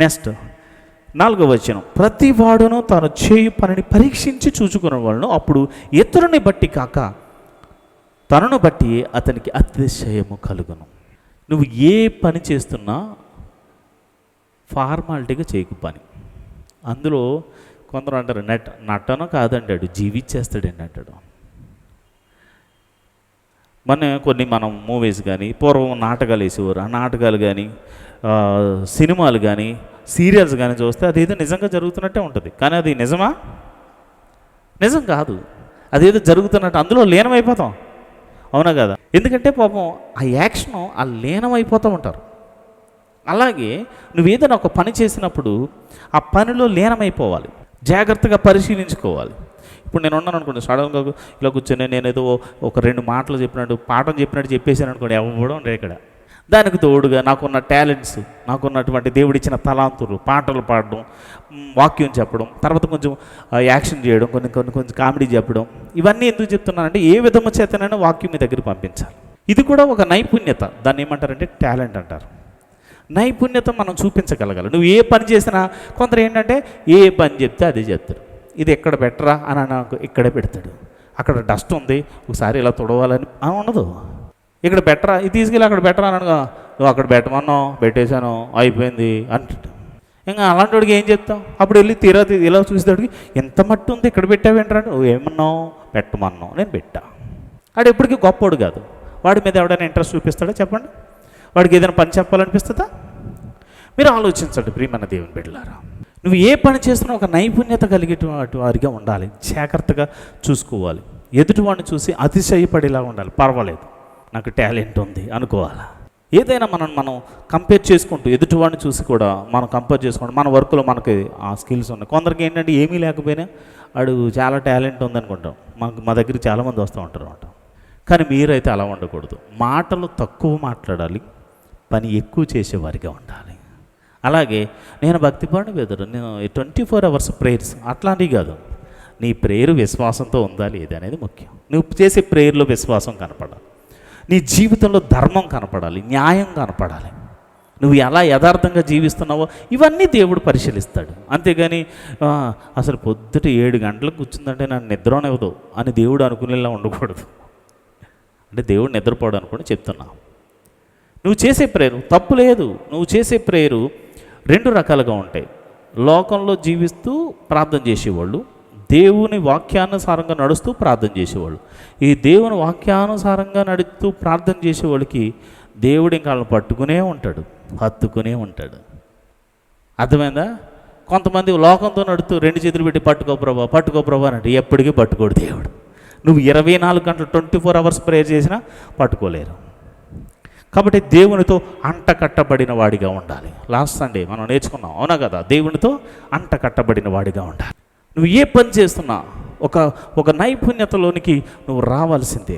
Next 4వ వచనం, ప్రతి వాడును తాను చేయు పనిని పరీక్షించి చూచుకునే వాళ్ళను అప్పుడు ఇతరుని బట్టి కాక తనను బట్టి అతనికి అతిశయము కలుగును. నువ్వు ఏ పని చేస్తున్నా ఫార్మాలిటీగా చేయకు పని. అందులో కొందరు అంటారు నటన కాదంటాడు, జీవించేస్తాడండి అంటాడు. మనం మూవీస్ కానీ, పూర్వం నాటకాలు వేసేవారు. ఆ నాటకాలు కానీ, సినిమాలు కానీ, సీరియల్స్ కానీ చూస్తే అదేదో నిజంగా జరుగుతున్నట్టే ఉంటుంది. కానీ అది నిజమా? నిజం కాదు. అదేదో జరుగుతున్నట్టు అందులో లీనమైపోతాం. అవునా కదా? ఎందుకంటే పాపం ఆ యాక్షన్ ఆ లీనమైపోతూ ఉంటారు. అలాగే నువ్వేదైనా ఒక పని చేసినప్పుడు ఆ పనిలో లీనమైపోవాలి, జాగ్రత్తగా పరిశీలించుకోవాలి. ఇప్పుడు నేను ఉన్నాను అనుకోండి, సడన్గా ఇలా కూర్చొని నేను ఏదో ఒక 2 మాటలు చెప్పినట్టు పాఠం చెప్పినట్టు చెప్పేసాను అనుకోండి, ఎవడం లేదు ఇక్కడ. దానికి తోడుగా నాకున్న టాలెంట్స్, నాకున్నటువంటి దేవుడిచ్చిన తలాంతులు, పాటలు పాడడం, వాక్యం చెప్పడం, తర్వాత కొంచెం యాక్షన్ చేయడం, కొంచెం కామెడీ చెప్పడం, ఇవన్నీ ఎందుకు చెప్తున్నానంటే ఏ విధము చేతనైనా వాక్యం మీ దగ్గర పంపించాలి. ఇది కూడా ఒక నైపుణ్యత. దాన్ని ఏమంటారంటే టాలెంట్ అంటారు. నైపుణ్యత మనం చూపించగలగాలి. నువ్వు ఏ పని చేసినా కొందరు ఏంటంటే ఏ పని చెప్తే అదే చెప్తారు. ఇది ఎక్కడ పెట్టరా అని నాకు ఇక్కడే పెడతాడు. అక్కడ డస్ట్ ఉంది, ఒకసారి ఇలా తుడవాలని ఉండదు. ఇక్కడ బెటరా, ఇది తీసుకెళ్ళి అక్కడ బెటరా అని అనగా, నువ్వు అక్కడ పెట్టమన్నావు, పెట్టేశాను, అయిపోయింది అంటాడు. ఇంకా అలాంటి వాడికి ఏం చెప్తావు? అప్పుడు వెళ్ళి ఇలా చూసేవాడికి ఎంత మట్టి ఉంది, ఇక్కడ పెట్టావేంటాడు. నువ్వు ఏమన్నావు? పెట్టమన్నావు, నేను పెట్టా. వాడు ఎప్పటికీ గొప్పోడు కాదు. వాడి మీద ఎవడైనా ఇంట్రెస్ట్ చూపిస్తాడా చెప్పండి? వాడికి ఏదైనా పని చెప్పాలనిపిస్తుందా? మీరు ఆలోచించండి ప్రియమైన దేవుని బిడ్డలారా. నువ్వు ఏ పని చేస్తున్నా ఒక నైపుణ్యత కలిగేటువంటి వారిగా ఉండాలి. జాగ్రత్తగా చూసుకోవాలి. ఎదుటివాడిని చూసి అతిశయపడేలా ఉండాలి. పర్వాలేదు, నాకు టాలెంట్ ఉంది అనుకోవాలి. ఏదైనా మనం కంపేర్ చేసుకుంటూ ఎదుటివాడిని చూసి కూడా మనం కంపేర్ చేసుకుంటూ మన వర్క్లో మనకి ఆ స్కిల్స్ ఉన్నాయి. కొందరికి ఏంటంటే ఏమీ లేకపోయినా వాడు చాలా టాలెంట్ ఉందనుకుంటాం. మా దగ్గరికి చాలామంది వస్తూ ఉంటారు అన్నమాట. కానీ మీరైతే అలా ఉండకూడదు. మాటలు తక్కువ మాట్లాడాలి, పని ఎక్కువ చేసేవారిగా ఉండాలి. అలాగే నేను భక్తిపరుని బెదరు, నేను 24 hours ప్రేయర్స్ అట్లాంటివి కాదు. నీ ప్రేయర్ విశ్వాసంతో ఉందా లేదా అనేది ముఖ్యం. నువ్వు చేసే ప్రేయర్లో విశ్వాసం కనపడాలి, నీ జీవితంలో ధర్మం కనపడాలి, న్యాయం కనపడాలి. నువ్వు ఎలా యథార్థంగా జీవిస్తున్నావో ఇవన్నీ దేవుడు పరిశీలిస్తాడు. అంతేగాని అసలు పొద్దుట 7 గంటలకు కూర్చుందంటే నన్ను నిద్రనివ్వదు అని దేవుడు అనుకునేలా ఉండకూడదు. అంటే దేవుడు నిద్రపోవడం అనుకోండి చెప్తున్నా. నువ్వు చేసే ప్రేయరు తప్పు లేదు. నువ్వు చేసే ప్రేయరు 2 రకాలుగా ఉంటాయి. లోకంలో జీవిస్తూ ప్రార్థన చేసేవాళ్ళు, దేవుని వాక్యానుసారంగా నడుస్తూ ప్రార్థన చేసేవాళ్ళు. ఈ దేవుని వాక్యానుసారంగా నడుస్తూ ప్రార్థన చేసేవాళ్ళకి దేవుడు ఇంకా వాళ్ళని పట్టుకునే ఉంటాడు, హత్తుకునే ఉంటాడు. అర్థమైందా? కొంతమంది లోకంతో నడుస్తూ 2 చేతులు పెట్టి పట్టుకో ప్రభా అంటే ఎప్పటికీ పట్టుకోడు దేవుడు. నువ్వు 24 గంటలు 24 hours ప్రేయర్ చేసినా పట్టుకోలేరు. కాబట్టి దేవునితో అంట కట్టబడిన వాడిగా ఉండాలి. లాస్ట్ సండే మనం నేర్చుకున్నాం, అవునా కదా? దేవునితో అంట కట్టబడిన వాడిగా ఉండాలి. నువ్వు ఏ పని చేస్తున్నా ఒక నైపుణ్యతలోనికి నువ్వు రావాల్సిందే.